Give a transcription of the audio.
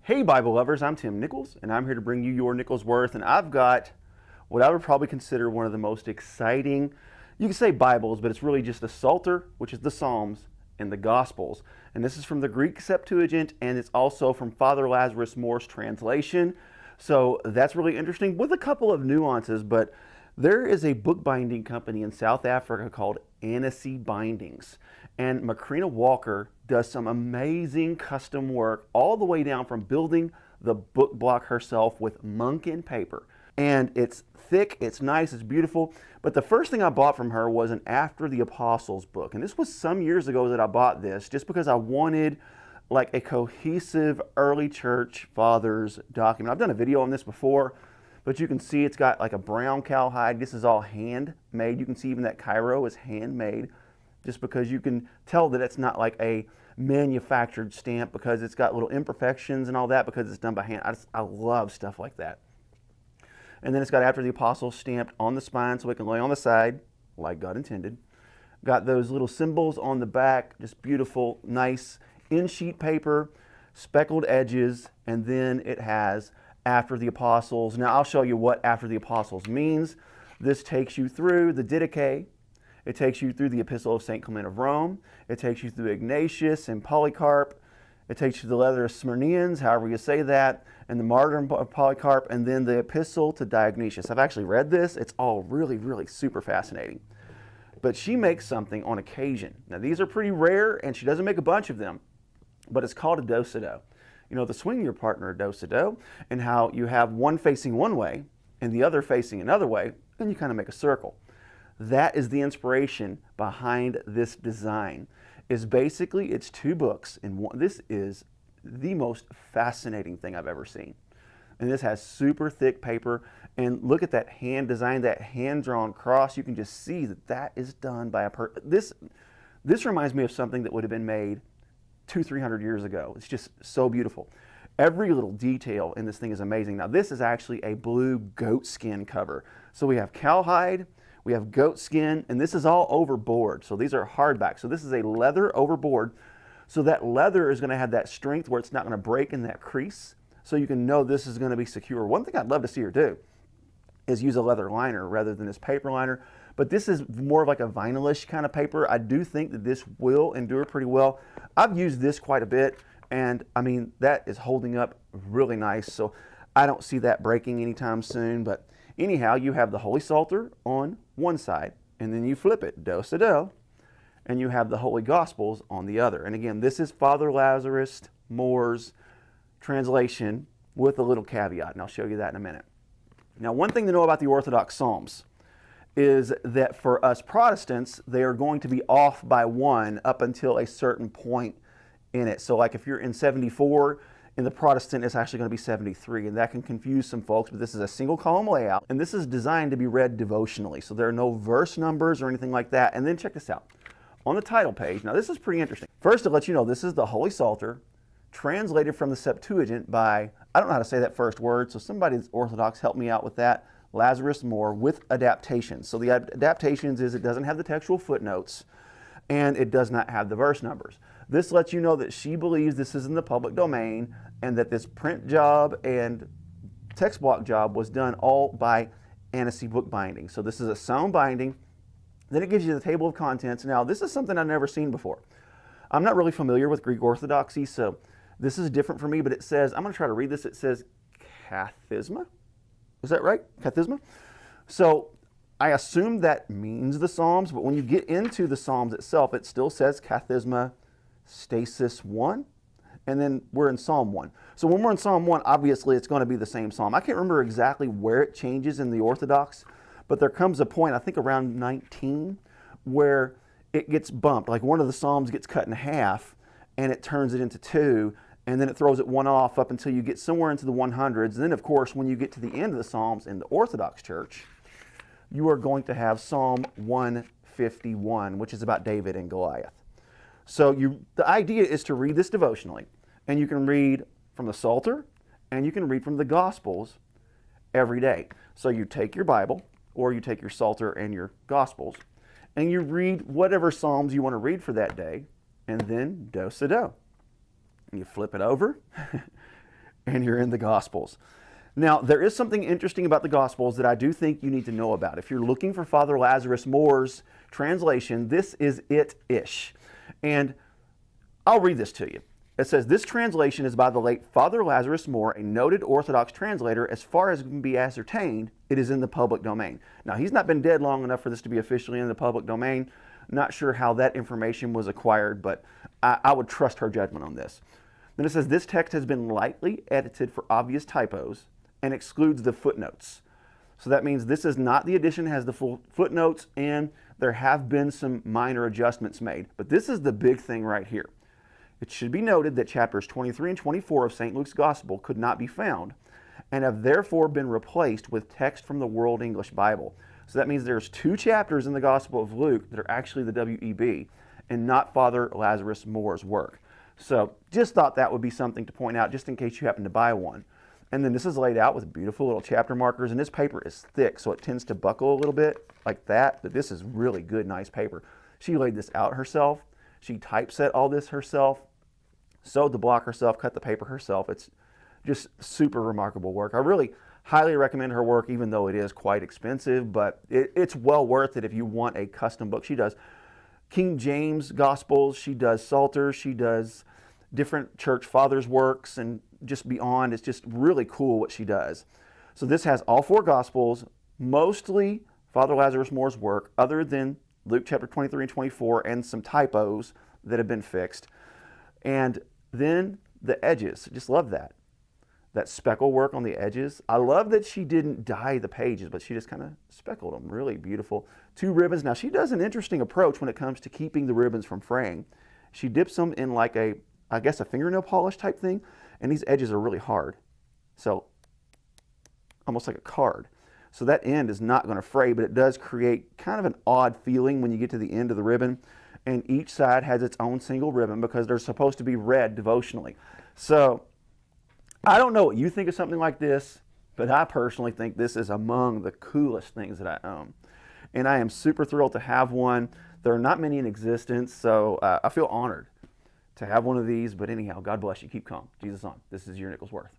Hey Bible lovers, I'm Tim Nichols, and I'm here to bring you your Nichols Worth, and I've got what I would probably consider one of the most exciting, you can say Bibles, but it's really just the Psalter, which is the Psalms, and the Gospels. And this is from the Greek Septuagint, and it's also from Father Lazarus Moore's translation. So that's really interesting with a couple of nuances, but there is a bookbinding company in South Africa called Annesi Bindings, and Macrina Walker does some amazing custom work all the way down from building the book block herself with Munkin paper. And it's thick, it's nice, it's beautiful. But the first thing I bought from her was an After the Apostles book. And this was some years ago that I bought this just because I wanted like a cohesive early church fathers document. I've done a video on this before, but you can see it's got like a brown cowhide. This is all handmade. You can see even that Cairo is handmade, just because you can tell that it's not like a manufactured stamp because it's got little imperfections and all that because it's done by hand. I love stuff like that. And then it's got After the Apostles stamped on the spine so it can lay on the side like God intended. Got those little symbols on the back, just beautiful, nice in sheet paper, speckled edges, and then it has After the Apostles. Now I'll show you what After the Apostles means. This takes you through the Didache. It takes you through the Epistle of St. Clement of Rome. It takes you through Ignatius and Polycarp. It takes you to the letter of Smyrnians, however you say that, and the martyrdom of Polycarp, and then the Epistle to Dionysius. I've actually read this. It's all really, really super fascinating. But she makes something on occasion. Now these are pretty rare, and she doesn't make a bunch of them, but it's called a do-si-do. You know, the swing your partner a do-si-do, and how you have one facing one way and the other facing another way, and you kind of make a circle. That is the inspiration behind this design. Is basically it's two books in one. This is the most fascinating thing I've ever seen. And this has super thick paper, and look at that hand design, that hand-drawn cross. You can just see that that is done by a person. This reminds me of something that would have been made 200-300 years ago. It's just so beautiful. Every little detail in this thing is amazing. Now this is actually a blue goat skin cover. So we have cowhide, we have goat skin, and this is all overboard. So these are hardback. So this is a leather overboard. So that leather is going to have that strength where it's not going to break in that crease. So you can know this is going to be secure. One thing I'd love to see her do is use a leather liner rather than this paper liner. But this is more of like a vinylish kind of paper. I do think that this will endure pretty well. I've used this quite a bit, and I mean, that is holding up really nice. So I don't see that breaking anytime soon. But anyhow, you have the Holy Psalter on one side, and then you flip it, do-si-do, and you have the Holy Gospels on the other. And again, this is Father Lazarus Moore's translation with a little caveat, and I'll show you that in a minute. Now, one thing to know about the Orthodox Psalms is that for us Protestants, they are going to be off by one up until a certain point in it. So like if you're in 74, in the Protestant, it's actually going to be 73, and that can confuse some folks, but this is a single column layout, and this is designed to be read devotionally, so there are no verse numbers or anything like that. And then check this out. On the title page, now this is pretty interesting. First, to let you know, this is the Holy Psalter, translated from the Septuagint by, I don't know how to say that first word, so somebody that's Orthodox help me out with that, Lazarus Moore, with adaptations. So the adaptations is it doesn't have the textual footnotes, and it does not have the verse numbers. This lets you know that she believes this is in the public domain and that this print job and text block job was done all by Annesi Bookbinding. So this is a sound binding. Then it gives you the table of contents. Now this is something I've never seen before. I'm not really familiar with Greek Orthodoxy, so this is different for me, but it says, I'm going to try to read this, it says kathisma. Is that right? Kathisma? So I assume that means the Psalms, but when you get into the Psalms itself, it still says kathisma stasis 1, and then we're in Psalm 1. So when we're in Psalm 1, obviously it's going to be the same psalm. I can't remember exactly where it changes in the Orthodox, but there comes a point, I think around 19, where it gets bumped. Like one of the psalms gets cut in half, and it turns it into two, and then it throws it one off up until you get somewhere into the 100s. And then, of course, when you get to the end of the Psalms in the Orthodox Church, you are going to have Psalm 151, which is about David and Goliath. So the idea is to read this devotionally, and you can read from the Psalter, and you can read from the Gospels every day. So you take your Bible, or you take your Psalter and your Gospels, and you read whatever Psalms you want to read for that day, and then do-si-do. And you flip it over, and you're in the Gospels. Now, there is something interesting about the Gospels that I do think you need to know about. If you're looking for Father Lazarus Moore's translation, this is it-ish. And I'll read this to you. It says, this translation is by the late Father Lazarus Moore, a noted Orthodox translator. As far as can be ascertained, it is in the public domain. Now, he's not been dead long enough for this to be officially in the public domain. Not sure how that information was acquired, but I would trust her judgment on this. Then it says, this text has been lightly edited for obvious typos and excludes the footnotes. So that means this is not the edition that has the full footnotes, and there have been some minor adjustments made. But this is the big thing right here. It should be noted that chapters 23 and 24 of St. Luke's Gospel could not be found and have therefore been replaced with text from the World English Bible. So that means there's 2 chapters in the Gospel of Luke that are actually the WEB and not Father Lazarus Moore's work. So just thought that would be something to point out just in case you happen to buy one. And then this is laid out with beautiful little chapter markers, and this paper is thick, so it tends to buckle a little bit like that, but this is really good, nice paper. She laid this out herself. She typeset all this herself, sewed the block herself, cut the paper herself. It's just super remarkable work. I really highly recommend her work, even though it is quite expensive, but it's well worth it if you want a custom book. She does King James Gospels, she does Psalter, she does different church fathers' works, and just beyond. It's just really cool what she does. So this has all 4 Gospels, mostly Father Lazarus Moore's work, other than Luke chapter 23 and 24, and some typos that have been fixed. And then the edges, just love that. That speckle work on the edges. I love that she didn't dye the pages, but she just kind of speckled them. Really beautiful. 2 ribbons. Now she does an interesting approach when it comes to keeping the ribbons from fraying. She dips them in like a fingernail polish type thing, and these edges are really hard. So almost like a card. So that end is not going to fray, but it does create kind of an odd feeling when you get to the end of the ribbon. And each side has its own single ribbon because they're supposed to be read devotionally. So I don't know what you think of something like this, but I personally think this is among the coolest things that I own. And I am super thrilled to have one. There are not many in existence, so I feel honored to have one of these. But anyhow, God bless you. Keep calm. Jesus on. This is your Nicholsworth.